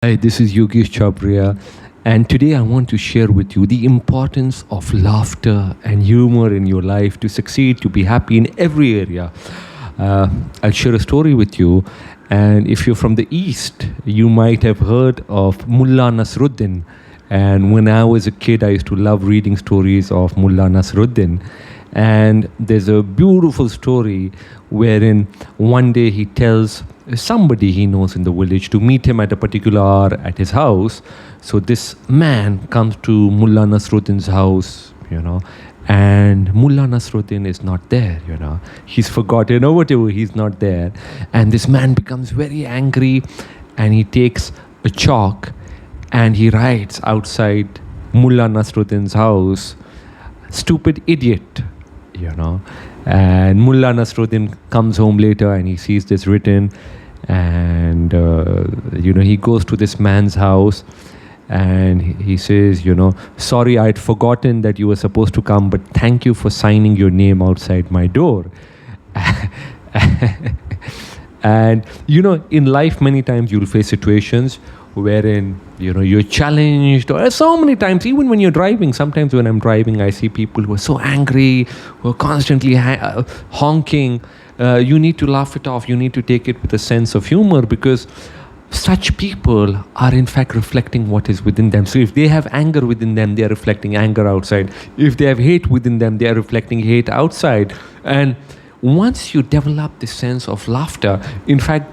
Hi, this is Yogesh Chabria, and today I want to share with you the importance of laughter and humor in your life to succeed, to be happy in every area. I'll share a story with you, and if you're from the East, you might have heard of Mullah Nasrudin. And when I was a kid, I used to love reading stories of Mullah Nasrudin. And there's a beautiful story wherein one day he tells somebody he knows in the village to meet him at a particular hour at his house. So this man comes to Mullah Nasruddin's house, and Mullah Nasruddin is not there, He's forgotten or whatever, he's not there. And this man becomes very angry and he takes a chalk and he writes outside Mullah Nasruddin's house, "Stupid idiot," And Mullah Nasruddin comes home later and he sees this written, and he goes to this man's house and he says, "Sorry, I'd forgotten that you were supposed to come, but thank you for signing your name outside my door." And in life many times you'll face situations wherein you're challenged, or so many times, even when you're driving. Sometimes when I'm driving, I see people who are so angry, who are constantly honking. You need to laugh it off. You need to take it with a sense of humor, because such people are in fact reflecting what is within them. So if they have anger within them, they are reflecting anger outside. If they have hate within them, they are reflecting hate outside. And once you develop this sense of laughter, in fact,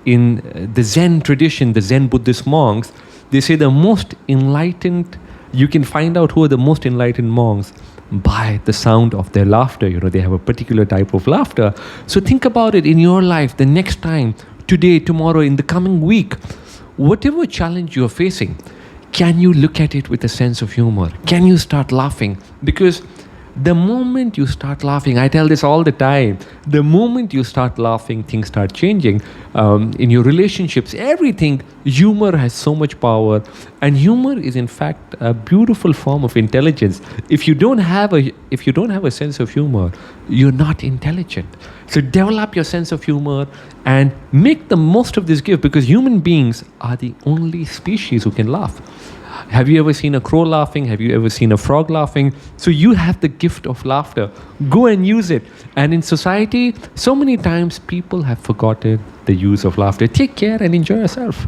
in the Zen tradition, the Zen Buddhist monks, they say the most enlightened, you can find out who are the most enlightened monks by the sound of their laughter. They have a particular type of laughter. So think about it in your life, the next time, today, tomorrow, in the coming week, whatever challenge you're facing, can you look at it with a sense of humor? Can you start laughing? Because the moment you start laughing, I tell this all the time, the moment you start laughing, things start changing. In your relationships, everything, humor has so much power. And humor is in fact a beautiful form of intelligence. If you don't have a sense of humor, you're not intelligent. So develop your sense of humor and make the most of this gift, because human beings are the only species who can laugh. Have you ever seen a crow laughing? Have you ever seen a frog laughing? So you have the gift of laughter. Go and use it. And in society, so many times people have forgotten the use of laughter. Take care and enjoy yourself.